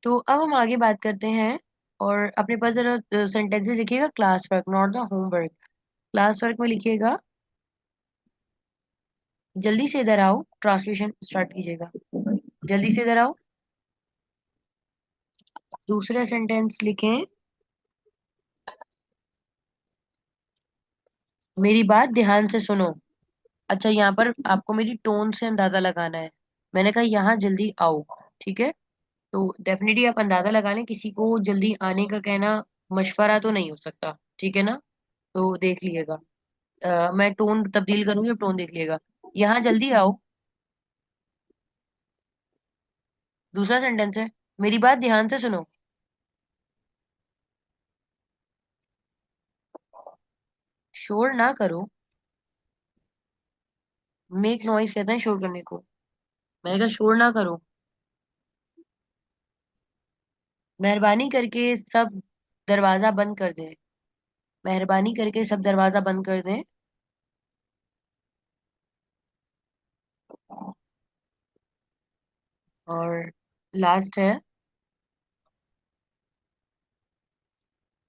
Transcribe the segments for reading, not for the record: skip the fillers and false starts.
तो अब हम आगे बात करते हैं। और अपने पास जरा सेंटेंसेस लिखिएगा, class work not the homework. Class work में लिखिएगा, जल्दी से इधर आओ, ट्रांसलेशन स्टार्ट कीजिएगा। जल्दी से इधर आओ। दूसरा सेंटेंस लिखें, मेरी बात ध्यान से सुनो। अच्छा, यहाँ पर आपको मेरी टोन से अंदाजा लगाना है। मैंने कहा यहाँ जल्दी आओ, ठीक है। तो डेफिनेटली आप अंदाजा लगा लें, किसी को जल्दी आने का कहना मशवरा तो नहीं हो सकता, ठीक है ना। तो देख लीजिएगा, मैं टोन तब्दील करूंगी, अब टोन देख लीजिएगा। यहाँ जल्दी आओ। दूसरा सेंटेंस है, मेरी बात ध्यान से सुनो। शोर ना करो। मेक नॉइज कहते हैं शोर करने को। मैंने कहा शोर ना करो। मेहरबानी करके सब दरवाजा बंद कर दें। मेहरबानी करके सब दरवाजा बंद कर दें। और लास्ट है,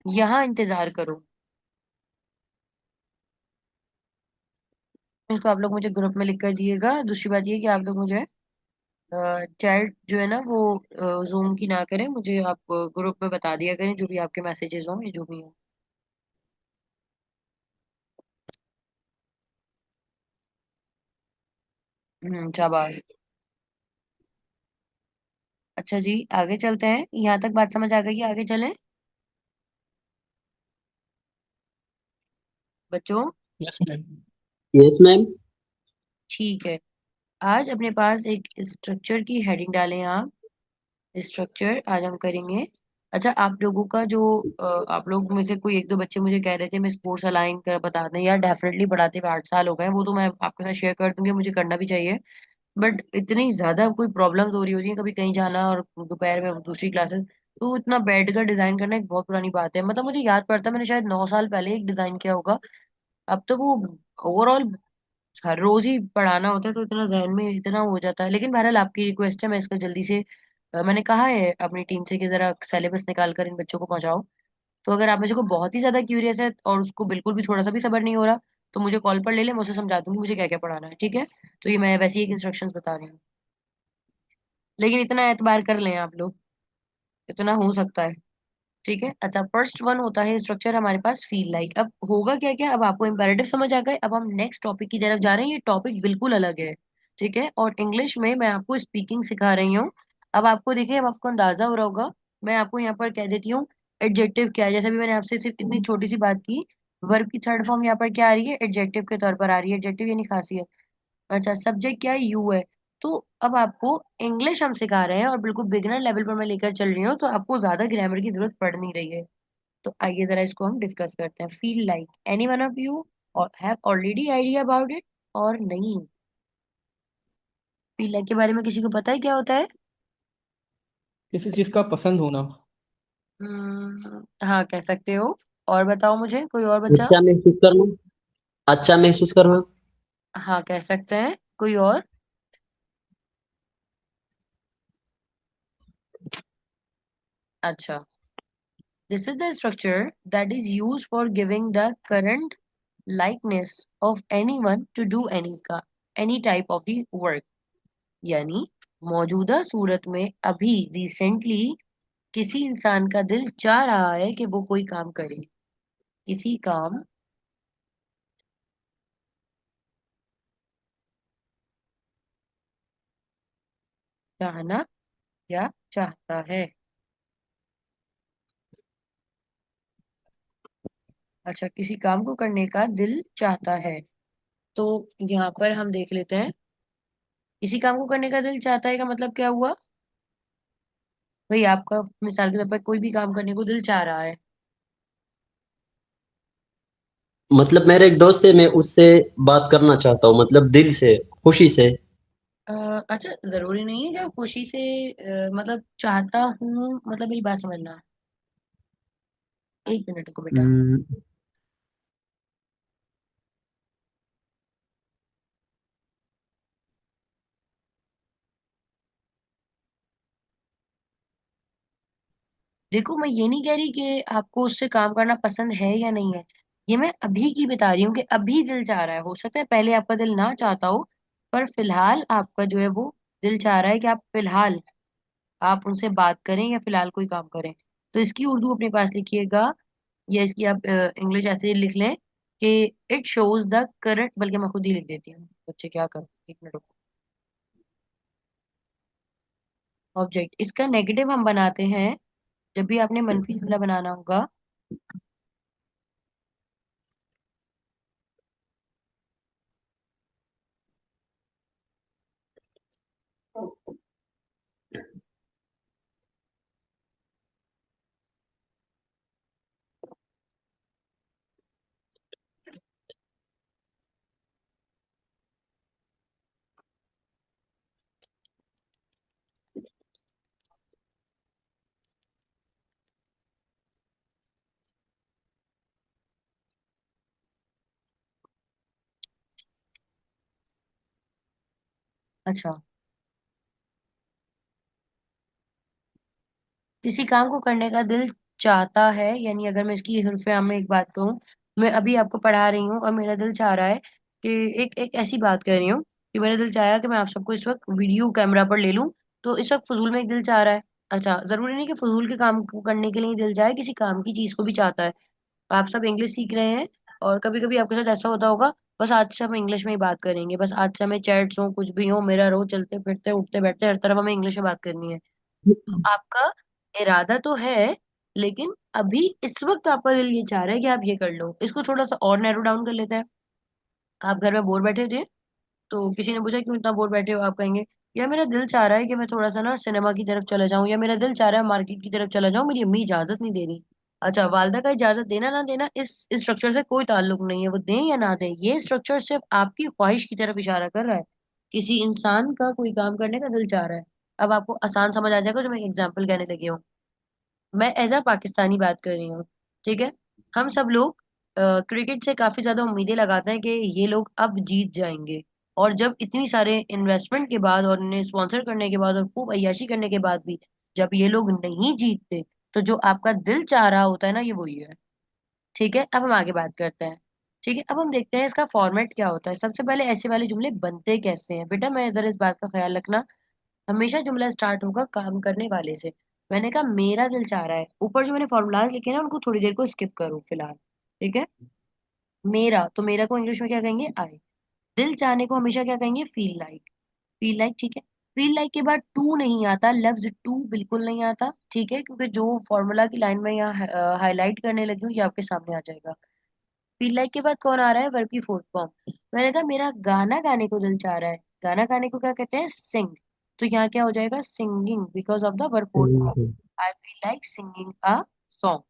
यहाँ इंतजार करो। इसको आप लोग मुझे ग्रुप में लिख कर दिएगा। दूसरी बात ये कि आप लोग मुझे चैट जो है ना वो जूम की ना करें, मुझे आप ग्रुप में बता दिया करें जो भी आपके मैसेजेस हों या जो भी हो। शाबाश। अच्छा जी, आगे चलते हैं। यहाँ तक बात समझ आ गई, आगे चलें बच्चों। Yes ma'am. Yes ma'am. ठीक है, आज अपने पास एक स्ट्रक्चर की हेडिंग डालें आप। स्ट्रक्चर आज हम करेंगे। अच्छा, आप लोगों का जो आप लोग में से कोई एक दो बच्चे मुझे कह रहे थे मैं स्पोर्ट्स अलाइन का बता दें, यार डेफिनेटली पढ़ाते हुए 8 साल हो गए, वो तो मैं आपके साथ शेयर कर दूंगी, मुझे करना भी चाहिए। बट इतनी ज्यादा कोई प्रॉब्लम्स हो रही है, कभी कहीं जाना और दोपहर में दूसरी क्लासेस, तो इतना बेड का डिजाइन करना एक बहुत पुरानी बात है। मतलब मुझे याद पड़ता, मैंने शायद 9 साल पहले एक डिजाइन किया होगा। अब तो वो ओवरऑल हर रोज ही पढ़ाना होता है, तो इतना जहन में इतना हो जाता है। लेकिन बहरहाल आपकी रिक्वेस्ट है, मैं इसका जल्दी से मैंने कहा है अपनी टीम से कि जरा सिलेबस निकाल कर इन बच्चों को पहुंचाओ। तो अगर आप में से को बहुत ही ज्यादा क्यूरियस है और उसको बिल्कुल भी थोड़ा सा भी सब्र नहीं हो रहा, तो मुझे कॉल पर ले ले, मैं उसे समझा दूंगी मुझे क्या क्या पढ़ाना है, ठीक है। तो ये मैं वैसे ही एक इंस्ट्रक्शंस बता रही हूँ। लेकिन इतना एतबार कर लें आप लोग, इतना हो सकता है, ठीक है। अच्छा, फर्स्ट वन होता है स्ट्रक्चर हमारे पास फील लाइक। अब होगा क्या क्या, अब आपको इंपेरेटिव समझ आ गए। अब हम नेक्स्ट टॉपिक की तरफ जा रहे हैं, ये टॉपिक बिल्कुल अलग है, ठीक है। और इंग्लिश में मैं आपको स्पीकिंग सिखा रही हूँ। अब आपको देखिए, अब आपको अंदाजा हो रहा होगा। मैं आपको यहाँ पर कह देती हूँ एडजेक्टिव क्या है। जैसे भी मैंने आपसे सिर्फ इतनी छोटी सी बात की, वर्ब की थर्ड फॉर्म यहाँ पर क्या आ रही है, एडजेक्टिव के तौर पर आ रही है। एडजेक्टिव यानी खासियत। अच्छा, सब्जेक्ट क्या है, यू है। तो अब आपको इंग्लिश हम सिखा रहे हैं और बिल्कुल बिगिनर लेवल पर मैं लेकर चल रही हूँ, तो आपको ज्यादा ग्रामर की जरूरत पड़ नहीं रही है। तो आइए जरा इसको हम डिस्कस करते हैं। Feel like, any one of you or have already idea about it और नहीं। फील लाइक के बारे में किसी को पता है क्या होता है? किसी चीज का पसंद होना। हाँ, कह सकते हो। और बताओ मुझे, कोई और बच्चा? अच्छा महसूस करना। अच्छा महसूस करना। हाँ, कह सकते हैं। कोई और? अच्छा, this is the structure that is use for giving the current likeness of anyone to do any type of the work। यानी मौजूदा सूरत में अभी रिसेंटली किसी इंसान का दिल चाह रहा है कि वो कोई काम करे। किसी काम चाहना या चाहता है। अच्छा, किसी काम को करने का दिल चाहता है। तो यहाँ पर हम देख लेते हैं, किसी काम को करने का दिल चाहता है का मतलब क्या हुआ। भाई आपका मिसाल के तौर पर कोई भी काम करने को दिल चाह रहा है। मतलब मेरे एक दोस्त से, मैं उससे बात करना चाहता हूँ, मतलब दिल से, खुशी से। अ, अच्छा, जरूरी नहीं है कि आप खुशी से मतलब चाहता हूँ, मतलब मेरी बात समझना। एक मिनट को बेटा। हम्म, देखो मैं ये नहीं कह रही कि आपको उससे काम करना पसंद है या नहीं है, ये मैं अभी की बता रही हूँ कि अभी दिल चाह रहा है। हो सकता है पहले आपका दिल ना चाहता हो, पर फिलहाल आपका जो है वो दिल चाह रहा है कि आप फिलहाल आप उनसे बात करें या फिलहाल कोई काम करें। तो इसकी उर्दू अपने पास लिखिएगा, या इसकी आप इंग्लिश ऐसे लिख लें कि इट शोज द करंट, बल्कि मैं खुद ही लिख देती हूँ, बच्चे क्या करूँ, एक मिनट रुको। ऑब्जेक्ट, इसका नेगेटिव हम बनाते हैं जब भी आपने मनफी जुमला बनाना होगा। अच्छा, किसी काम को करने का दिल चाहता है, यानी अगर मैं इसकी हरफे आम में एक बात कहूँ, मैं अभी आपको पढ़ा रही हूँ और मेरा दिल चाह रहा है कि एक एक ऐसी बात कर रही हूँ कि मेरा दिल चाहा कि मैं आप सबको इस वक्त वीडियो कैमरा पर ले लूं। तो इस वक्त फजूल में एक दिल चाह रहा है। अच्छा, जरूरी नहीं कि फजूल के काम को करने के लिए ही दिल चाहे, किसी काम की चीज को भी चाहता है। आप सब इंग्लिश सीख रहे हैं और कभी कभी आपके साथ ऐसा होता होगा, बस आज से हम इंग्लिश में ही बात करेंगे, बस आज से हमें चैट्स हो कुछ भी हो, मेरा रो चलते फिरते उठते बैठते हर तरफ हमें इंग्लिश में बात करनी है। तो आपका इरादा तो है, लेकिन अभी इस वक्त आपका दिल ये चाह रहा है कि आप ये कर लो। इसको थोड़ा सा और नैरो डाउन कर लेते हैं। आप घर में बोर बैठे थे, तो किसी ने पूछा क्यों इतना बोर बैठे हो, आप कहेंगे यार मेरा दिल चाह रहा है कि मैं थोड़ा सा ना सिनेमा की तरफ चला जाऊं, या मेरा दिल चाह रहा है मार्केट की तरफ चला जाऊं, मेरी अम्मी इजाजत नहीं दे रही। अच्छा, वालदा का इजाजत देना ना देना इस स्ट्रक्चर से कोई ताल्लुक नहीं है, वो दें या ना दें, ये स्ट्रक्चर सिर्फ आपकी ख्वाहिश की तरफ इशारा कर रहा है। किसी इंसान का कोई काम करने का दिल चाह रहा है। अब आपको आसान समझ आ जाएगा जो मैं एग्जाम्पल कहने लगी हूँ। मैं एज अ पाकिस्तानी बात कर रही हूँ, ठीक है। हम सब लोग क्रिकेट से काफी ज्यादा उम्मीदें लगाते हैं कि ये लोग अब जीत जाएंगे। और जब इतनी सारे इन्वेस्टमेंट के बाद और इन्हें स्पॉन्सर करने के बाद और खूब अय्याशी करने के बाद भी जब ये लोग नहीं जीतते, तो जो आपका दिल चाह रहा होता है ना, ये वही है। ठीक है, अब हम आगे बात करते हैं। ठीक है, अब हम देखते हैं इसका फॉर्मेट क्या होता है। सबसे पहले ऐसे वाले जुमले बनते कैसे हैं बेटा, मैं इधर इस बात का ख्याल रखना। हमेशा जुमला स्टार्ट होगा काम करने वाले से। मैंने कहा मेरा दिल चाह रहा है, ऊपर जो मैंने फॉर्मूलाज लिखे हैं ना उनको थोड़ी देर को स्किप करो फिलहाल। ठीक है, मेरा तो मेरा को इंग्लिश में क्या कहेंगे, आई। दिल चाहने को हमेशा क्या कहेंगे, फील लाइक। फील लाइक, ठीक है। फील लाइक के बाद टू नहीं आता, लफ्ज टू बिल्कुल नहीं आता, ठीक है, क्योंकि जो फॉर्मूला की लाइन में यहाँ हाईलाइट करने लगी हूँ ये आपके सामने आ जाएगा। फील लाइक के बाद कौन आ रहा है, वर्ब की फोर्थ फॉर्म। मैंने कहा मेरा गाना गाने को दिल चाह रहा है, गाना गाने को क्या कहते हैं, सिंग। तो यहाँ क्या हो जाएगा, singing, because of the verb fourth form. I feel like singing a song.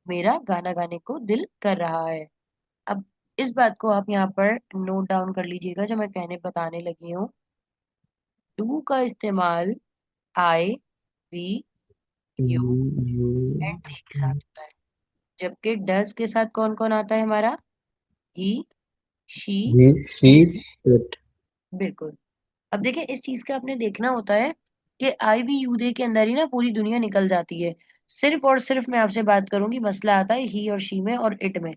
मेरा गाना गाने को दिल कर रहा है। अब इस बात को आप यहाँ पर नोट डाउन कर लीजिएगा जो मैं कहने बताने लगी हूँ। डू का इस्तेमाल आई, वी, यू एंड दे के साथ होता है, जबकि डज के साथ कौन कौन आता है हमारा, ही, शी, शी, इट। इट। बिल्कुल। अब देखिए इस चीज का आपने देखना होता है कि आई वी यू दे के अंदर ही ना पूरी दुनिया निकल जाती है। सिर्फ और सिर्फ मैं आपसे बात करूंगी, मसला आता है ही और शी में और इट में।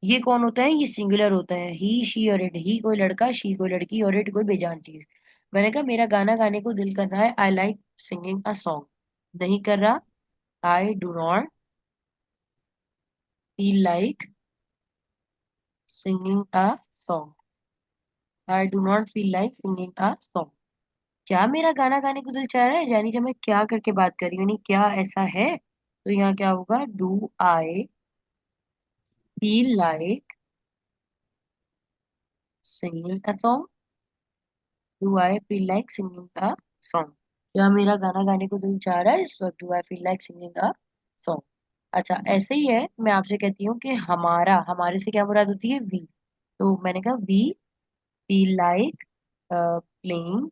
ये कौन होता है, ये सिंगुलर होता है, ही शी और इट। ही कोई लड़का, शी कोई लड़की और इट कोई बेजान चीज। मैंने कहा मेरा गाना गाने को दिल कर रहा है, I like singing a song. नहीं कर रहा, I do not feel like singing a song. I do not feel like singing a song. क्या मेरा गाना गाने को दिल चाह रहा है, यानी जब मैं क्या करके बात कर रही हूँ, यानी क्या ऐसा है, तो यहाँ क्या होगा, do I feel like singing a song. Do I feel like singing a song. क्या मेरा गाना गाने को दिल चाह रहा है इस वक्त, do I feel like singing a song. अच्छा, ऐसे ही है, मैं आपसे कहती हूँ कि हमारा, हमारे से क्या मुराद होती है, वी। तो मैंने कहा we feel like playing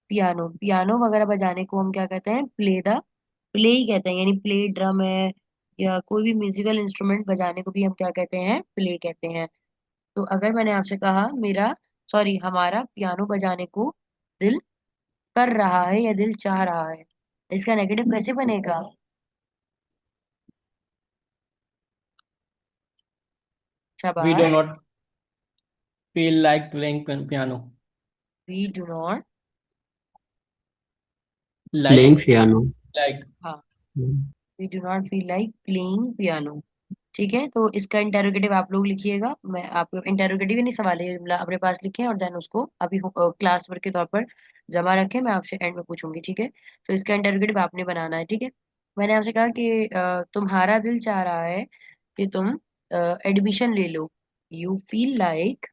piano. Piano वगैरह बजाने को हम क्या कहते हैं, प्ले ही कहते हैं, यानी प्ले ड्रम है, या कोई भी म्यूजिकल इंस्ट्रूमेंट बजाने को भी हम क्या कहते हैं, प्ले कहते हैं। तो अगर मैंने आपसे कहा मेरा, सॉरी हमारा पियानो बजाने को दिल कर रहा है या दिल चाह रहा है, इसका नेगेटिव कैसे बनेगा, वी डू शाबाश। Not feel like playing piano. We do not. Like playing piano. Like हाँ, we do not feel like playing piano. ठीक है, तो इसका इंटेरोगेटिव आप लोग लिखिएगा। मैं आपको इंटेरोगेटिव ही नहीं, सवाल है, मतलब अपने पास लिखें और देन उसको अभी क्लास वर्क के तौर पर जमा रखें। मैं आपसे एंड में पूछूंगी, ठीक है। तो इसका इंटेरोगेटिव आपने बनाना है, ठीक है। मैंने आपसे कहा कि तुम्हारा दिल चाह रहा है कि तुम एडमिशन ले लो। You feel like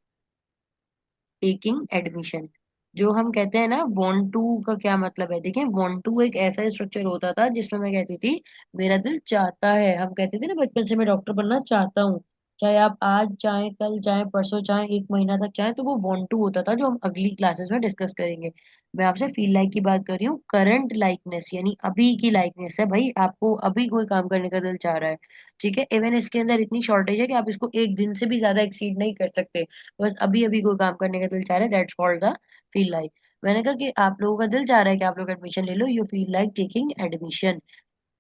taking admission. जो हम कहते हैं ना वांट टू का क्या मतलब है, देखें, वांट टू एक ऐसा स्ट्रक्चर होता था जिसमें मैं कहती थी मेरा दिल चाहता है। हम कहते थे ना बचपन से मैं डॉक्टर बनना चाहता हूँ। चाहे आप आज चाहे कल चाहे परसों चाहे एक महीना तक चाहे, तो वो वांट टू होता था, जो हम अगली क्लासेस में डिस्कस करेंगे। मैं आपसे फील लाइक की बात कर रही हूँ। करंट लाइकनेस यानी अभी की लाइकनेस है भाई, आपको अभी कोई काम करने का दिल चाह रहा है। ठीक है, इवन इसके अंदर इतनी शॉर्टेज है कि आप इसको एक दिन से भी ज्यादा एक्सीड नहीं कर सकते। बस अभी अभी कोई काम करने का दिल चाह रहा है, that's called the feel like. मैंने कहा कि आप लोगों का दिल चाह रहा है कि आप लोग एडमिशन ले लो, you feel like taking admission.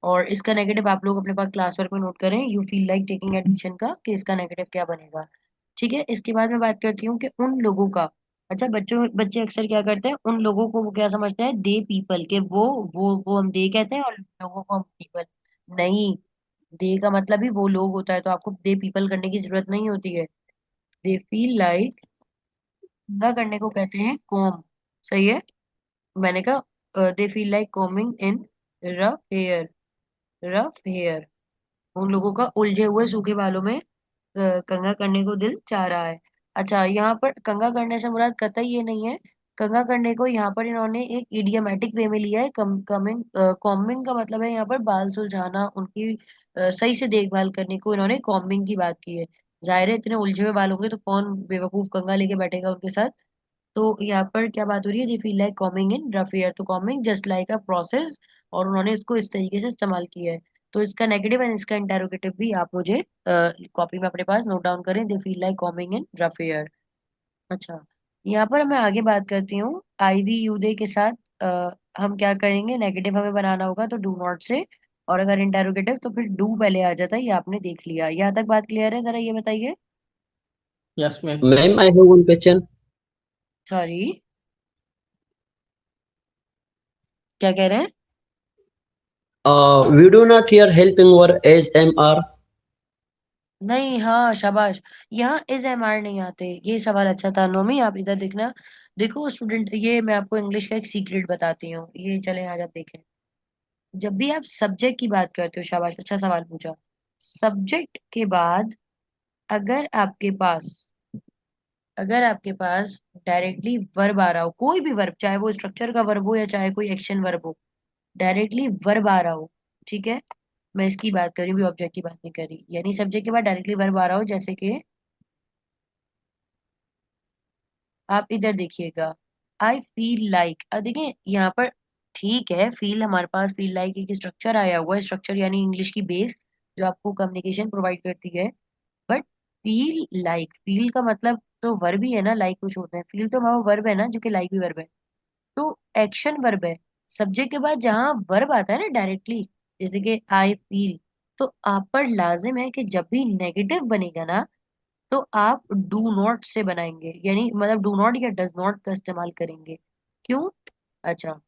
और इसका नेगेटिव आप लोग अपने पास क्लास वर्क में नोट करें, you feel like taking admission का, कि इसका नेगेटिव क्या बनेगा। ठीक है, इसके बाद मैं बात करती हूँ कि उन लोगों का। अच्छा, बच्चे अक्सर क्या करते हैं, उन लोगों को वो क्या समझते हैं, दे पीपल के, वो हम दे कहते हैं और लोगों को हम पीपल। नहीं, दे का मतलब ही वो लोग होता है, तो आपको दे पीपल करने की जरूरत नहीं होती है। दे फील लाइक, गंदा करने को कहते हैं कॉम। सही है। मैंने कहा they feel like coming in rough hair. Rough hair, उन लोगों का उलझे हुए सूखे बालों में कंघा करने को दिल चाह रहा है। अच्छा, यहाँ पर कंघा करने से मुराद कतई ये नहीं है। कंघा करने को यहाँ पर इन्होंने एक इडियमेटिक वे में लिया है। कमिंग कॉम्बिंग का मतलब है यहाँ पर बाल सुलझाना, उनकी सही से देखभाल करने को इन्होंने कॉम्बिंग की बात की है। जाहिर है, इतने उलझे हुए बाल होंगे तो कौन बेवकूफ कंघा लेके बैठेगा उनके साथ। तो यहाँ पर क्या बात हो रही है, they feel like coming in rough air, तो coming just like a process, और उन्होंने इसको इस तरीके से इस्तेमाल किया है। तो इसका नेगेटिव एंड इसका इंटेरोगेटिव भी आप मुझे कॉपी में अपने पास नोट डाउन करें, दे feel like coming in rough air. अच्छा, यहाँ पर मैं आगे बात करती हूँ, आई वी यू दे के साथ हम क्या करेंगे, नेगेटिव हमें बनाना होगा तो डू नॉट से, और अगर इंटेरोगेटिव तो फिर डू पहले आ जाता है। ये आपने देख लिया, यहाँ तक बात क्लियर है, जरा ये बताइए। Yes ma'am. Ma'am I have one question. Sorry, क्या कह रहे हैं। We do not hear helping word as am are. नहीं, हाँ शाबाश। यहाँ इज एम आर नहीं आते। ये सवाल अच्छा था नोमी, आप इधर देखना। देखो स्टूडेंट, ये मैं आपको इंग्लिश का एक सीक्रेट बताती हूँ, ये चले आज आप देखें। जब भी आप सब्जेक्ट की बात करते हो, शाबाश अच्छा सवाल पूछा। सब्जेक्ट के बाद अगर आपके पास अगर आपके पास डायरेक्टली वर्ब आ रहा हो, कोई भी वर्ब, चाहे वो स्ट्रक्चर का वर्ब हो या चाहे कोई एक्शन वर्ब हो, डायरेक्टली वर्ब आ रहा हो, ठीक है। मैं इसकी बात कर रही हूँ, ऑब्जेक्ट की बात नहीं कर रही। यानी सब्जेक्ट के बाद डायरेक्टली वर्ब आ रहा हो, जैसे कि आप इधर देखिएगा, आई फील लाइक। अब देखें यहाँ पर, ठीक है, फील हमारे पास फील लाइक एक स्ट्रक्चर आया हुआ है, स्ट्रक्चर यानी इंग्लिश की बेस जो आपको कम्युनिकेशन प्रोवाइड करती है। बट फील लाइक, फील का मतलब तो वर्ब ही है ना, लाइक कुछ होता है, फील तो हमारा वर्ब है ना, जो कि लाइक भी वर्ब है। तो एक्शन वर्ब है। सब्जेक्ट के बाद जहां वर्ब आता है ना डायरेक्टली, जैसे कि आई फील, तो आप पर लाजिम है कि जब भी नेगेटिव बनेगा ना, तो आप डू नॉट से बनाएंगे, यानी मतलब डू नॉट या डज नॉट का इस्तेमाल करेंगे। क्यों? अच्छा,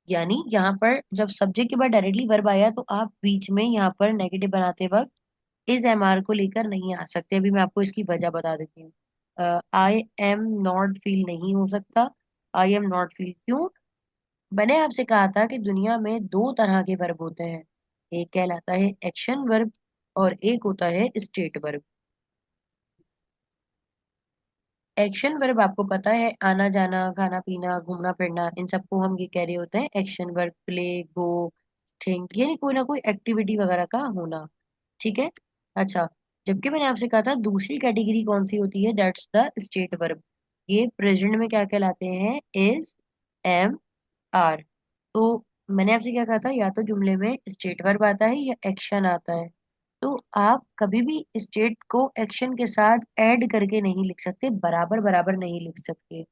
यानी यहाँ पर जब सब्जेक्ट के बाद डायरेक्टली वर्ब आया, तो आप बीच में यहाँ पर नेगेटिव बनाते वक्त इस एम आर को लेकर नहीं आ सकते। अभी मैं आपको इसकी वजह बता देती हूँ। आई एम नॉट फील नहीं हो सकता। आई एम नॉट फील क्यों? मैंने आपसे कहा था कि दुनिया में दो तरह के वर्ब होते हैं, एक कहलाता है एक्शन वर्ब और एक होता है स्टेट वर्ब। एक्शन वर्ब आपको पता है, आना जाना, खाना पीना, घूमना फिरना, इन सबको हम ये कह रहे होते हैं एक्शन वर्ब। प्ले, गो, थिंक, यानी कोई ना कोई एक्टिविटी वगैरह का होना। ठीक है। अच्छा, जबकि मैंने आपसे कहा था दूसरी कैटेगरी कौन सी होती है, दैट्स द स्टेट वर्ब। ये प्रेजेंट में क्या कहलाते हैं, इज, एम, आर। तो मैंने आपसे क्या कहा था, या तो जुमले में स्टेट वर्ब आता है या एक्शन आता है। तो आप कभी भी स्टेट को एक्शन के साथ ऐड करके नहीं लिख सकते, बराबर बराबर नहीं लिख सकते।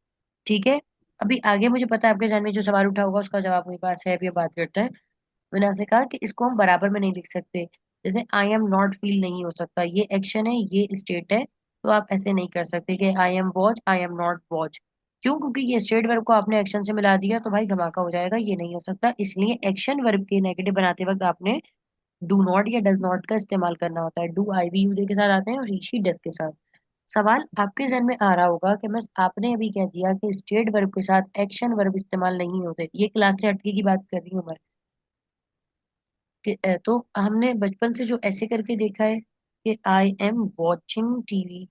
ठीक है। अभी आगे मुझे पता है आपके ध्यान में जो सवाल उठा होगा उसका जवाब मेरे पास है, अभी बात करते हैं। मैंने आपसे कहा कि इसको हम बराबर में नहीं लिख सकते। जैसे आई एम नॉट फील नहीं हो सकता, ये एक्शन है, ये स्टेट है, तो आप ऐसे नहीं कर सकते कि I am watch, I am not watch. क्यों? क्योंकि ये स्टेट वर्ब को आपने एक्शन से मिला दिया, तो भाई धमाका हो जाएगा, ये नहीं हो सकता। इसलिए एक्शन वर्ब के नेगेटिव बनाते वक्त आपने डू नॉट या डज नॉट का इस्तेमाल करना होता है। Do I we you they के साथ आते हैं और ही शी डज के साथ। सवाल आपके जहन में आ रहा होगा कि मैं, आपने अभी कह दिया कि स्टेट वर्ब के साथ एक्शन वर्ब इस्तेमाल नहीं होते, ये क्लास से हटके की बात कर रही हूँ मैं। तो हमने बचपन से जो ऐसे करके देखा है कि आई एम वॉचिंग टीवी,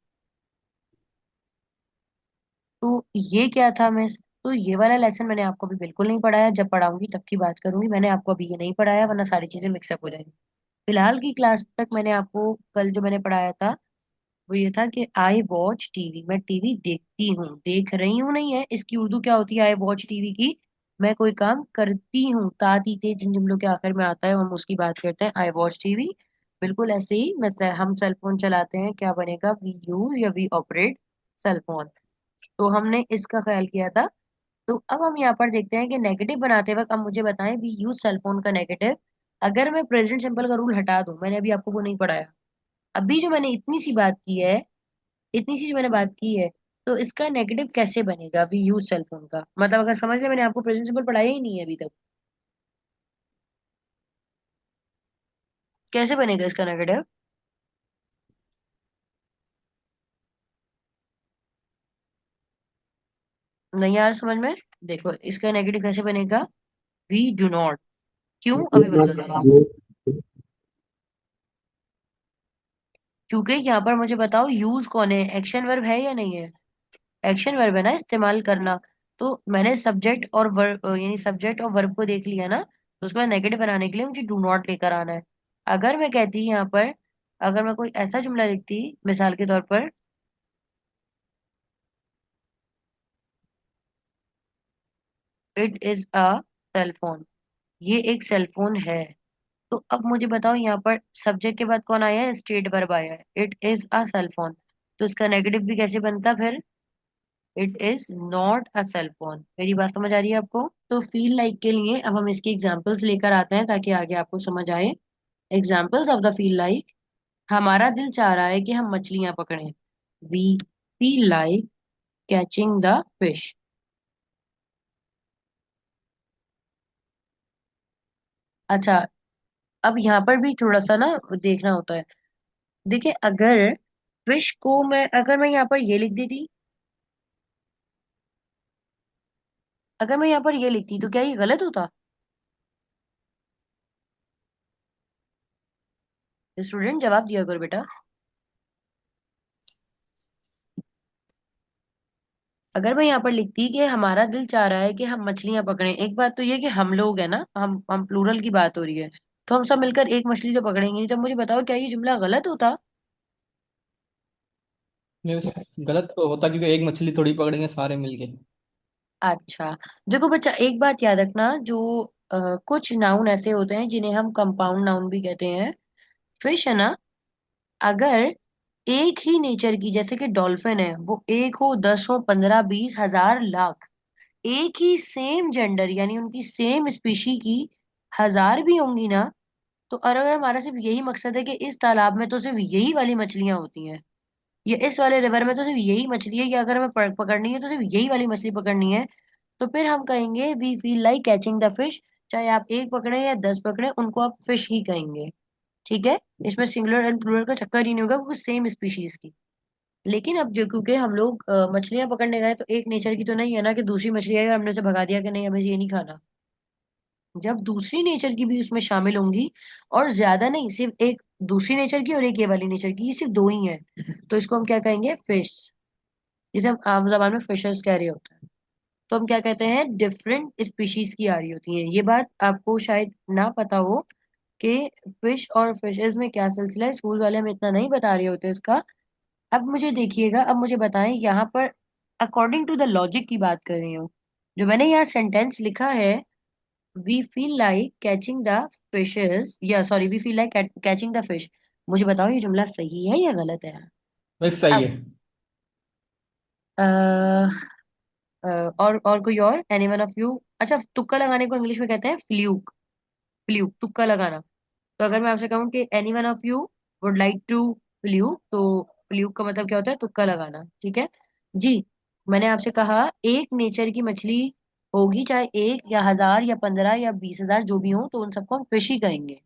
तो ये क्या था मिस? तो ये वाला लेसन मैंने आपको अभी बिल्कुल नहीं पढ़ाया, जब पढ़ाऊंगी तब की बात करूंगी। मैंने आपको अभी ये नहीं पढ़ाया, वरना सारी चीजें मिक्सअप हो जाएंगी। फिलहाल की क्लास तक मैंने आपको कल जो मैंने पढ़ाया था वो ये था कि आई वॉच टीवी, मैं टीवी देखती हूँ, देख रही हूँ नहीं है। इसकी उर्दू क्या होती है आई वॉच टीवी की? मैं कोई काम करती हूँ, ता ती ते जिन जुमलों के आखिर में आता है हम उसकी बात करते हैं, आई वॉच टीवी। बिल्कुल ऐसे ही हम सेल फोन चलाते हैं, क्या बनेगा? वी यूज या वी ऑपरेट सेल फोन। तो हमने इसका ख्याल किया था। तो अब हम यहाँ पर देखते हैं कि नेगेटिव बनाते वक्त अब मुझे बताएं वी यूज सेल फोन का नेगेटिव। अगर मैं प्रेजेंट सिंपल का रूल हटा दूं, मैंने अभी आपको वो नहीं पढ़ाया, अभी जो मैंने इतनी सी बात की है, इतनी सी जो मैंने बात की है, तो इसका नेगेटिव कैसे बनेगा वी यूज सेल फोन का? मतलब अगर समझ ले, मैंने आपको प्रेजेंट सिंपल पढ़ाया ही नहीं है अभी तक, कैसे बनेगा इसका नेगेटिव? नहीं यार समझ में। देखो इसका नेगेटिव कैसे बनेगा, वी डू नॉट। क्यों? अभी बताता हूँ। क्योंकि यहाँ पर मुझे बताओ यूज कौन है, एक्शन वर्ब है या नहीं है? एक्शन वर्ब है ना, इस्तेमाल करना। तो मैंने सब्जेक्ट और वर्ब यानी सब्जेक्ट और वर्ब को देख लिया ना, तो उसका नेगेटिव बनाने के लिए मुझे डू नॉट लेकर आना है। अगर मैं कहती यहाँ पर, अगर मैं कोई ऐसा जुमला लिखती मिसाल के तौर पर, it is a cell phone, ये एक सेल फोन है। तो अब मुझे बताओ यहाँ पर सब्जेक्ट के बाद कौन आया है? स्टेट वर्ब आया है, it is a cell phone. तो इसका नेगेटिव भी कैसे बनता फिर? It is not a cell phone. मेरी बात समझ आ रही है आपको? तो फील लाइक के लिए अब हम इसके एग्जाम्पल्स लेकर आते हैं ताकि आगे आपको समझ आए। Examples of the feel like. हमारा दिल चाह रहा है कि हम मछलियां पकड़ें, we feel like catching the fish. अच्छा, अब यहाँ पर भी थोड़ा सा ना देखना होता है। देखिए अगर फिश को मैं, अगर मैं यहाँ पर ये लिख देती, अगर मैं यहाँ पर ये लिखती तो क्या ये गलत होता? स्टूडेंट जवाब दिया करो बेटा। अगर मैं यहाँ पर लिखती कि हमारा दिल चाह रहा है कि हम मछलियां पकड़ें, एक बात तो ये कि हम लोग है ना, हम प्लूरल की बात हो रही है, तो हम सब मिलकर एक मछली तो पकड़ेंगे नहीं। तो मुझे बताओ क्या ये जुमला गलत होता? नहीं, गलत तो होता क्योंकि एक मछली थोड़ी पकड़ेंगे सारे मिलके। अच्छा, देखो बच्चा एक बात याद रखना, जो कुछ नाउन ऐसे होते हैं जिन्हें हम कंपाउंड नाउन भी कहते हैं। फिश है ना, अगर एक ही नेचर की, जैसे कि डॉल्फिन है, वो एक हो, 10 हो, 15, 20, 1000, लाख, एक ही सेम जेंडर यानी उनकी सेम स्पीशी की 1000 भी होंगी ना, तो अगर हमारा सिर्फ यही मकसद है कि इस तालाब में तो सिर्फ यही वाली मछलियां होती हैं, या इस वाले रिवर में तो सिर्फ यही मछली है, या अगर हमें पकड़नी है तो सिर्फ यही वाली मछली पकड़नी है, तो फिर हम कहेंगे we feel like catching the fish. चाहे आप एक पकड़े या 10 पकड़े, उनको आप फिश ही कहेंगे। ठीक है, इसमें सिंगुलर एंड प्लूरल का चक्कर ही नहीं होगा, क्योंकि सेम स्पीशीज की। लेकिन अब जो, क्योंकि हम लोग मछलियां पकड़ने गए, तो एक नेचर की तो नहीं है ना कि दूसरी मछली आएगा हमने उसे भगा दिया कि नहीं हमें ये नहीं खाना। जब दूसरी नेचर की भी उसमें शामिल होंगी, और ज्यादा नहीं, सिर्फ एक दूसरी नेचर की और एक ये वाली नेचर की, ये सिर्फ दो ही है, तो इसको हम क्या कहेंगे? फिश। जिसे हम आम जबान में फिशर्स कह रहे होते हैं, तो हम क्या कहते हैं? डिफरेंट स्पीशीज की आ रही होती हैं। ये बात आपको शायद ना पता हो कि फिश और फिशेज में क्या सिलसिला है, स्कूल वाले हमें इतना नहीं बता रहे होते इसका। अब मुझे देखिएगा, अब मुझे बताएं यहाँ पर अकॉर्डिंग टू द लॉजिक की बात कर रही हूँ। जो मैंने यहाँ सेंटेंस लिखा है, we feel like catching the fishes, या sorry we feel like catching the fish, मुझे बताओ ये जुमला सही है या गलत है? भाई सही अब है। और कोई और, एनी वन ऑफ यू? अच्छा, तुक्का लगाने को इंग्लिश में कहते हैं फ्लूक। फ्लूक, तुक्का लगाना। तो अगर मैं आपसे कहूँ कि any one of you would like to fluke, तो फ्ल्यूक का मतलब क्या होता है? तुक्का लगाना। ठीक है जी। मैंने आपसे कहा एक नेचर की मछली होगी, चाहे एक या हजार या 15 या 20,000 जो भी हो, तो उन सबको हम फिश ही कहेंगे।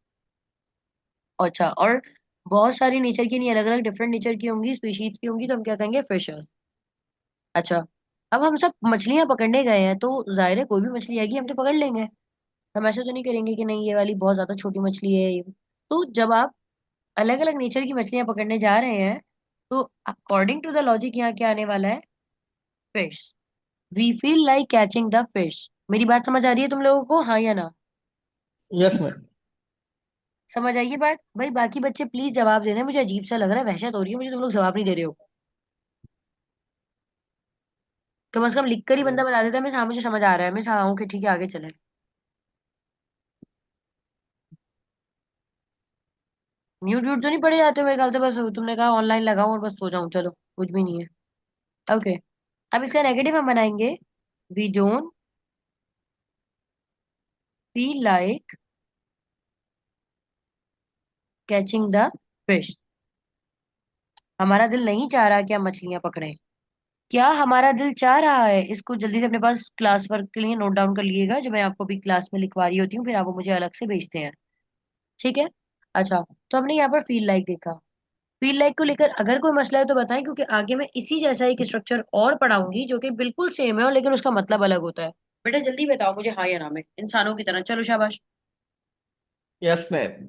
अच्छा, और बहुत सारी नेचर की नहीं, अलग अलग डिफरेंट नेचर की होंगी, स्पीशीज की होंगी, तो हम क्या कहेंगे? फिशर्स। अच्छा, अब हम सब मछलियां पकड़ने गए हैं, तो जाहिर है कोई भी मछली आएगी हम तो पकड़ लेंगे। हम ऐसा तो नहीं करेंगे कि नहीं ये वाली बहुत ज्यादा छोटी मछली है ये। तो जब आप अलग अलग नेचर की मछलियां पकड़ने जा रहे हैं, तो अकॉर्डिंग टू द लॉजिक यहाँ क्या आने वाला है? Fish. We feel like catching the fish. मेरी बात समझ आ रही है तुम लोगों को, हाँ या ना? Yes ma'am. समझ आइए बात भाई। बाकी बच्चे प्लीज जवाब दे दें, मुझे अजीब सा लग रहा है, वहशत हो रही है मुझे, तुम लोग जवाब नहीं दे रहे हो। कम से कम लिख कर ही बंदा बता देता है, मैं हाँ मुझे समझ आ रहा है, मैं हाँ हूँ कि ठीक है आगे चले। म्यूट व्यूट तो नहीं पड़े जाते मेरे ख्याल से, बस तुमने कहा ऑनलाइन लगाऊं और बस सो जाऊं, चलो कुछ भी नहीं है। ओके, अब इसका नेगेटिव हम बनाएंगे। We don't feel like catching the fish. हमारा दिल नहीं चाह रहा कि हम मछलियां पकड़ें। क्या हमारा दिल चाह रहा है? इसको जल्दी से अपने पास क्लास वर्क के लिए नोट डाउन कर लिएगा, जो मैं आपको भी क्लास में लिखवा रही होती हूँ, फिर आप वो मुझे अलग से भेजते हैं। ठीक है। अच्छा, तो हमने यहाँ पर फील लाइक देखा। फील लाइक को लेकर अगर कोई मसला है तो बताएं, क्योंकि आगे मैं इसी जैसा एक स्ट्रक्चर और पढ़ाऊंगी जो कि बिल्कुल सेम है और लेकिन उसका मतलब अलग होता है। बेटा जल्दी बताओ मुझे, हाँ या ना में, इंसानों की तरह। चलो शाबाश। Yes ma'am.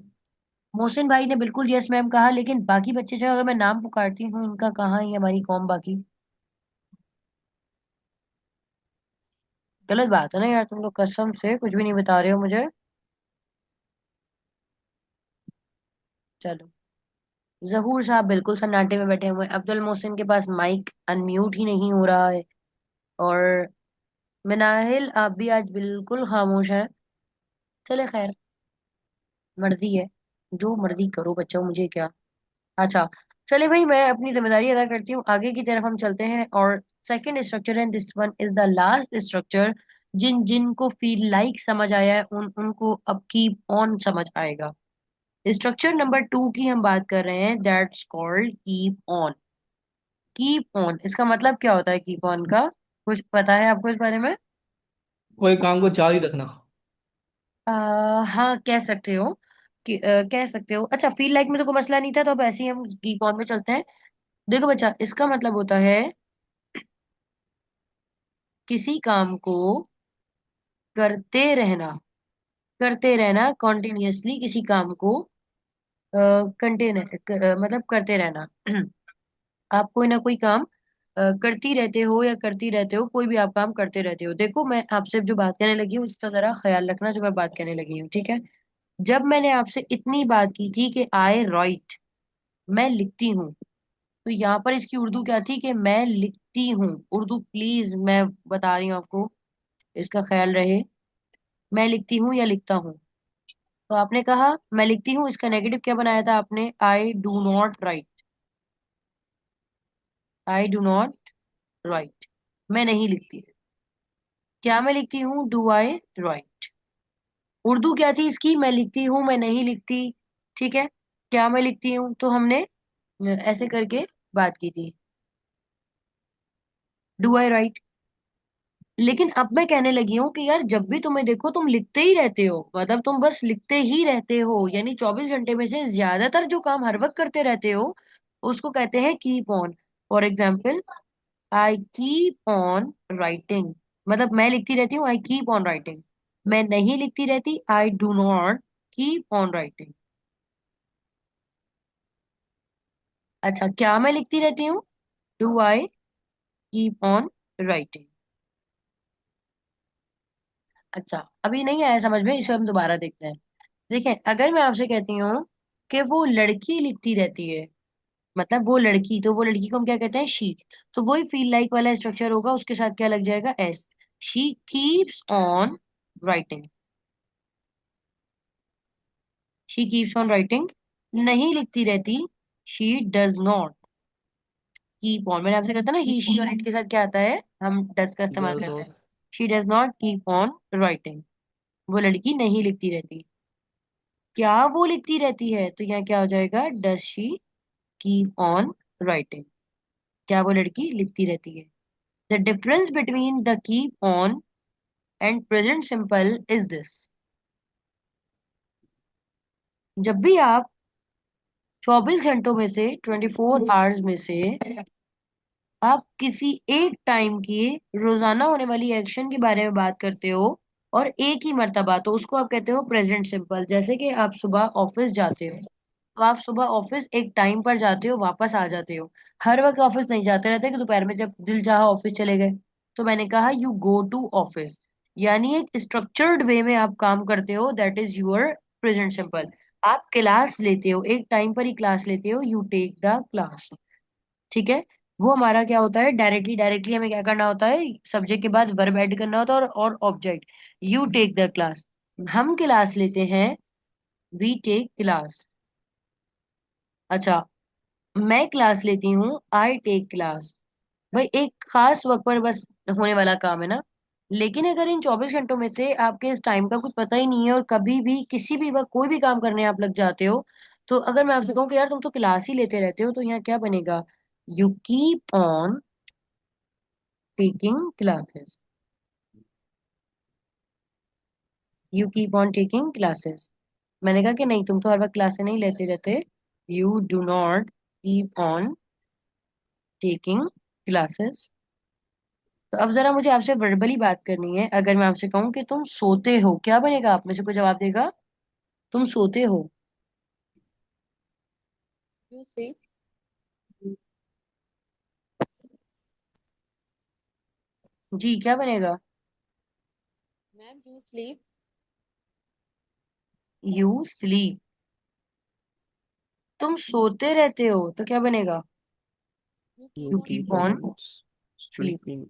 मोहसिन भाई ने बिल्कुल यस मैम कहा, लेकिन बाकी बच्चे जो, अगर मैं नाम पुकारती हूँ उनका, कहाँ है ये हमारी कौम बाकी? गलत बात है ना यार, तुम लोग कसम से कुछ भी नहीं बता रहे हो मुझे। चलो, जहूर साहब बिल्कुल सन्नाटे में बैठे हुए हैं, अब्दुल मोहसिन के पास माइक अनम्यूट ही नहीं हो रहा है, और मिनाहिल आप भी आज बिल्कुल खामोश हैं। चले खैर, मर्जी है, जो मर्जी करो बच्चों, मुझे क्या। अच्छा, चले भाई, मैं अपनी जिम्मेदारी अदा करती हूँ, आगे की तरफ हम चलते हैं। और second structure and this one is the last structure. जिन जिनको फील लाइक समझ आया है उनको अब कीप ऑन समझ आएगा। स्ट्रक्चर नंबर 2 की हम बात कर रहे हैं, that's called keep on. Keep on, इसका मतलब क्या होता है कीप ऑन का? कुछ पता है आपको इस बारे में? कोई काम को जारी रखना। हाँ कह सकते हो कि कह सकते हो। अच्छा, फील लाइक में तो कोई मसला नहीं था, तो अब ऐसे ही हम कीप ऑन में चलते हैं। देखो बच्चा, इसका मतलब होता है किसी काम को करते रहना, करते रहना कॉन्टिन्यूअसली, किसी काम को कंटेनर मतलब करते रहना। आप कोई ना कोई काम करती रहते हो या करती रहते हो, कोई भी आप काम करते रहते हो। देखो मैं आपसे जो बात कहने लगी हूँ उसका जरा ख्याल रखना, जो मैं बात कहने लगी हूँ, ठीक है? जब मैंने आपसे इतनी बात की थी कि आई राइट, मैं लिखती हूँ, तो यहाँ पर इसकी उर्दू क्या थी? कि मैं लिखती हूँ। उर्दू प्लीज मैं बता रही हूँ आपको, इसका ख्याल रहे। मैं लिखती हूँ या लिखता हूँ? तो आपने कहा मैं लिखती हूँ, इसका नेगेटिव क्या बनाया था आपने? I do not right. I do not right, मैं नहीं लिखती। क्या मैं लिखती हूँ? Do I right. उर्दू क्या थी इसकी? मैं लिखती हूँ, मैं नहीं लिखती। ठीक है, क्या मैं लिखती हूँ, तो हमने ऐसे करके बात की थी, डू आई राइट। लेकिन अब मैं कहने लगी हूँ कि यार जब भी तुम्हें देखो तुम लिखते ही रहते हो, मतलब तुम बस लिखते ही रहते हो, यानी 24 घंटे में से ज्यादातर जो काम हर वक्त करते रहते हो, उसको कहते हैं keep on. For example, I keep on writing, मतलब मैं लिखती रहती हूँ, आई कीप ऑन राइटिंग। मैं नहीं लिखती रहती, I do not keep on writing. अच्छा, क्या मैं लिखती रहती हूँ? Do I keep on writing. अच्छा, अभी नहीं आया समझ में, इसे हम दोबारा देखते हैं। देखें, अगर मैं आपसे कहती हूँ कि वो लड़की लिखती रहती है, मतलब वो लड़की, तो वो लड़की को हम क्या कहते हैं? शी। तो वही फील लाइक वाला स्ट्रक्चर होगा, उसके साथ क्या लग जाएगा? S. She keeps on writing. She keeps on writing. नहीं लिखती रहती, she does not keep on. मैंने आपसे कहता ना, ही शी और इट के साथ क्या आता है? हम डज का इस्तेमाल डर करते दो। हैं। She does not keep on writing, वो लड़की नहीं लिखती रहती। क्या वो लिखती रहती है? तो यहाँ क्या हो जाएगा, does she keep on writing. क्या वो लड़की लिखती रहती है? The difference between the keep on and present simple is this. जब भी आप 24 घंटों में से, 24 आवर्स में से आप किसी एक टाइम की रोजाना होने वाली एक्शन के बारे में बात करते हो और एक ही मर्तबा, तो उसको आप कहते हो प्रेजेंट सिंपल। जैसे कि आप सुबह ऑफिस जाते हो, तो आप सुबह ऑफिस एक टाइम पर जाते हो, वापस आ जाते हो। हर वक्त ऑफिस नहीं जाते रहते कि दोपहर में जब दिल चाहा ऑफिस चले गए। तो मैंने कहा यू गो टू ऑफिस, यानी एक स्ट्रक्चर्ड वे में आप काम करते हो, that is your present simple. आप क्लास लेते हो, एक टाइम पर ही क्लास लेते हो, यू टेक द क्लास। ठीक है। वो हमारा क्या होता है, डायरेक्टली डायरेक्टली हमें क्या करना होता है, सब्जेक्ट के बाद वर्ब ऐड करना होता है और object. You take the class, हम क्लास लेते हैं, वी टेक क्लास। अच्छा, मैं क्लास लेती हूँ, आई टेक क्लास। भाई एक खास वक्त पर बस होने वाला काम है ना। लेकिन अगर इन 24 घंटों में से आपके इस टाइम का कुछ पता ही नहीं है और कभी भी किसी भी वक्त कोई भी काम करने आप लग जाते हो, तो अगर मैं आपसे कहूँ कि यार तुम तो क्लास ही लेते रहते हो, तो यहाँ क्या बनेगा, you keep on taking classes. You keep on taking classes. मैंने कहा कि नहीं, तुम तो हर वक्त क्लासे नहीं लेते रहते। You do not keep on taking classes. तो अब जरा मुझे आपसे वर्बली बात करनी है। अगर मैं आपसे कहूँ कि तुम सोते हो, क्या बनेगा? आप में से कोई जवाब देगा? तुम सोते हो। You sleep. जी, क्या बनेगा? Ma'am, you sleep. You sleep. तुम सोते रहते हो, तो क्या बनेगा? You keep you You on keep keep sleeping. On on sleep. sleeping.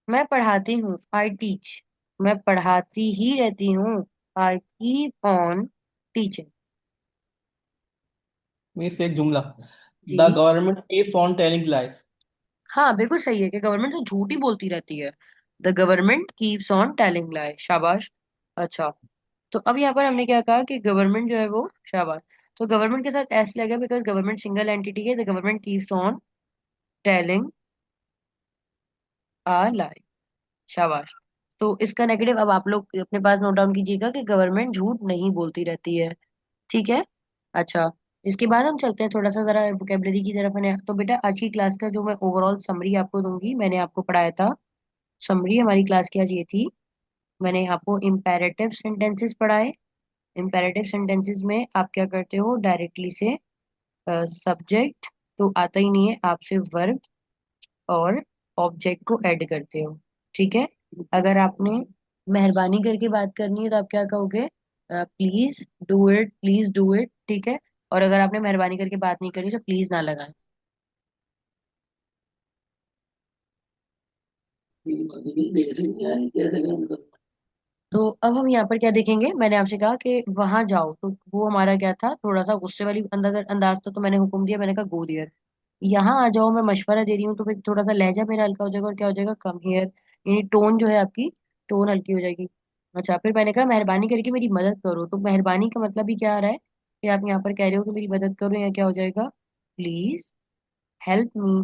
मैं पढ़ाती हूँ, आई टीच। मैं पढ़ाती ही रहती हूँ, I keep on teaching. Means एक जुमला। द जी। Government keeps on telling lies. हाँ बिल्कुल सही है कि गवर्नमेंट तो झूठ ही बोलती रहती है। The government keeps on telling लाई। शाबाश। अच्छा, तो अब यहाँ पर हमने क्या कहा कि गवर्नमेंट जो है वो, शाबाश। तो गवर्नमेंट के साथ एस लगा बिकॉज गवर्नमेंट सिंगल एंटिटी है। The government keeps on telling a lie. शाबाश। तो इसका नेगेटिव अब आप लोग अपने पास नोट डाउन कीजिएगा कि गवर्नमेंट झूठ नहीं बोलती रहती है। ठीक है। अच्छा, इसके बाद हम चलते हैं थोड़ा सा जरा वोकेबलरी की तरफ है। तो बेटा आज की क्लास का जो मैं ओवरऑल समरी आपको दूंगी, मैंने आपको पढ़ाया था। समरी हमारी क्लास की आज ये थी। मैंने आपको इम्पेरेटिव सेंटेंसेस पढ़ाए। इम्पेरेटिव सेंटेंसेस में आप क्या करते हो, डायरेक्टली से सब्जेक्ट तो आता ही नहीं है, आपसे वर्ब और ऑब्जेक्ट को ऐड करते हो। ठीक है। अगर आपने मेहरबानी करके बात करनी है तो आप क्या कहोगे, please do it, please do it. ठीक है। और अगर आपने मेहरबानी करके बात नहीं करी तो प्लीज ना लगाएं। तो अब हम यहाँ पर क्या देखेंगे, मैंने आपसे कहा कि वहां जाओ, तो वो हमारा क्या था, थोड़ा सा गुस्से वाली अंदाज था, तो मैंने हुक्म दिया, मैंने कहा गो देयर। यहाँ आ जाओ, मैं मशवरा दे रही हूँ, तो फिर थोड़ा सा लहजा मेरा हल्का हो जाएगा और क्या हो जाएगा, कम हियर। यानी टोन जो है आपकी, टोन हल्की हो जाएगी। अच्छा, फिर मैंने कहा मेहरबानी करके मेरी मदद करो, तो मेहरबानी का मतलब ही क्या आ रहा है कि आप यहाँ पर कह रहे हो कि मेरी मदद करो, या क्या हो जाएगा, प्लीज हेल्प मी।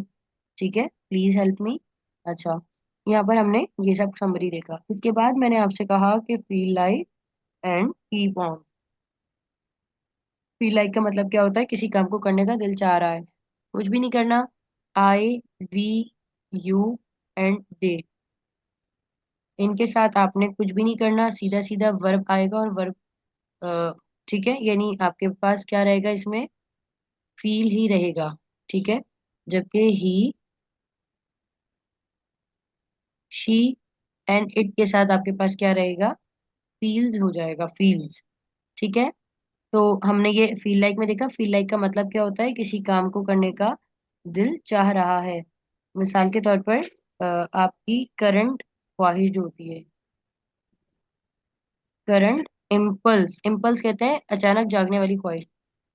ठीक है, प्लीज हेल्प मी। अच्छा, यहाँ पर हमने ये सब समरी देखा। उसके बाद मैंने आपसे कहा कि feel like and keep on. Feel like का मतलब क्या होता है, किसी काम को करने का दिल चाह रहा है, कुछ भी नहीं करना। आई, वी, यू एंड दे, इनके साथ आपने कुछ भी नहीं करना, सीधा सीधा वर्ब आएगा और वर्ब, ठीक है, यानी आपके पास क्या रहेगा इसमें, फील ही रहेगा। ठीक है। जबकि ही, शी एंड इट के साथ आपके पास क्या रहेगा, फील्स हो जाएगा, फील्स। ठीक है। तो हमने ये फील लाइक में देखा, फील लाइक का मतलब क्या होता है, किसी काम को करने का दिल चाह रहा है। मिसाल के तौर पर आपकी करंट ख्वाहिश जो होती है, करंट इम्पल्स, इम्पल्स कहते हैं अचानक जागने वाली ख्वाहिश।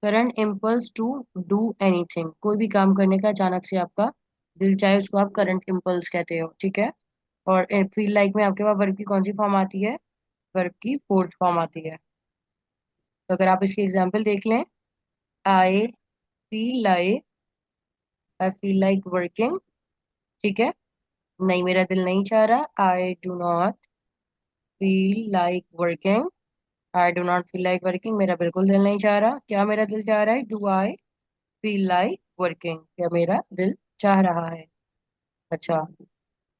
Current impulse to do anything, कोई भी काम करने का अचानक से आपका दिल चाहे, उसको आप करंट इम्पल्स कहते हो। ठीक है। और फील लाइक में आपके पास वर्ब की कौन सी फॉर्म आती है, वर्ब की फोर्थ फॉर्म आती है। तो अगर आप इसकी एग्जांपल देख लें, आई फील लाइक वर्किंग, ठीक है। नहीं, मेरा दिल नहीं चाह रहा, I do not feel like working. I do not feel like working, मेरा बिल्कुल दिल नहीं चाह रहा। क्या मेरा दिल चाह रहा है? Do I feel like working, क्या मेरा दिल चाह रहा है? अच्छा,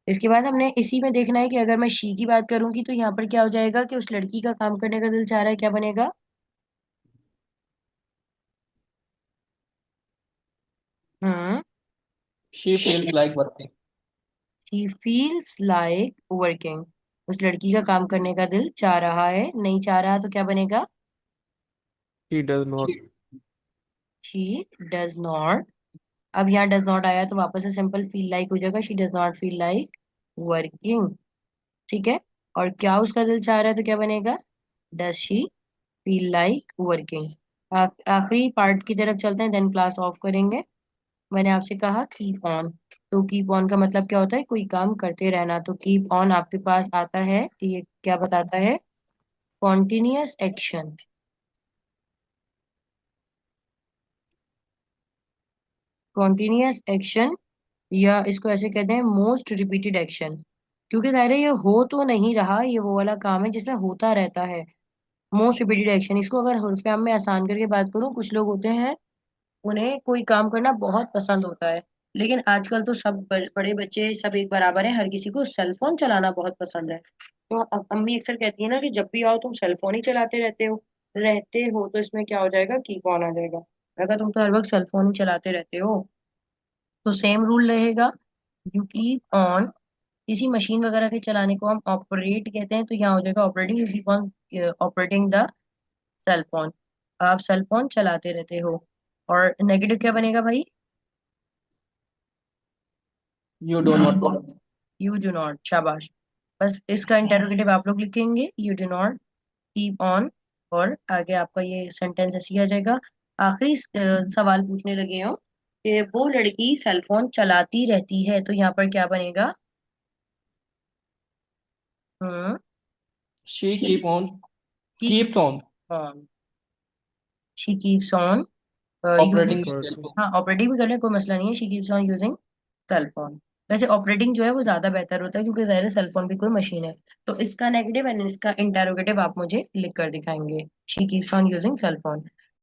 इसके बाद हमने इसी में देखना है कि अगर मैं शी की बात करूंगी तो यहाँ पर क्या हो जाएगा कि उस लड़की का काम करने का दिल चाह रहा है, क्या बनेगा? Hmm. She feels like working. She feels like working, उस लड़की का काम करने का दिल चाह रहा है। नहीं चाह रहा तो क्या बनेगा? He does not. She does not. अब यहाँ डज नॉट आया तो वापस से सिंपल फील लाइक हो जाएगा, she does not feel like working, ठीक है। और क्या उसका दिल चाह रहा है तो क्या बनेगा? Does she feel like working. आखिरी पार्ट की तरफ चलते हैं, देन क्लास ऑफ करेंगे। मैंने आपसे कहा कीप ऑन, तो कीप ऑन का मतलब क्या होता है? कोई काम करते रहना। तो कीप ऑन आपके पास आता है तो ये क्या बताता है? Continuous action. कॉन्टिन्यूअस एक्शन, या इसको ऐसे कहते हैं मोस्ट रिपीटेड एक्शन, क्योंकि जाहिर है ये हो तो नहीं रहा, ये वो वाला काम है जिसमें होता रहता है। मोस्ट रिपीटेड एक्शन, इसको अगर हुर्फियाम में आसान करके बात करूं, कुछ लोग होते हैं उन्हें कोई काम करना बहुत पसंद होता है, लेकिन आजकल तो सब बड़े बच्चे सब एक बराबर है, हर किसी को सेल फोन चलाना बहुत पसंद है। तो अम्मी अक्सर कहती है ना कि जब भी आओ तुम सेल फोन ही चलाते रहते हो, तो इसमें क्या हो जाएगा? कीप ऑन आ जाएगा। अगर तुम तो हर वक्त सेल फोन ही चलाते रहते हो तो सेम रूल रहेगा, यू कीप ऑन। किसी मशीन वगैरह के चलाने को हम ऑपरेट कहते हैं, तो यहाँ हो जाएगा operating, you keep on operating the cell phone. आप सेल फोन चलाते रहते हो। और नेगेटिव क्या बनेगा भाई? You do not. You do not, शाबाश। बस इसका इंटेरोगेटिव आप लोग लिखेंगे, you do not keep on, और आगे आपका ये सेंटेंस ऐसे ही आ जाएगा। आखिरी सवाल पूछने लगे हो कि वो लड़की सेल फोन चलाती रहती है, तो यहाँ पर क्या बनेगा? Hmm. She keep on, keep keeps on on, she keeps on using. Operating the Operating. Telephone. हाँ, ऑपरेटिंग भी कर ले, कोई मसला नहीं है, she keeps on using cell phone. वैसे ऑपरेटिंग जो है वो ज्यादा बेहतर होता है, क्योंकि जाहिर है सेल फोन भी कोई मशीन है। तो इसका नेगेटिव एंड इसका इंटेरोगेटिव आप मुझे लिख कर दिखाएंगे, she keeps on using cell phone.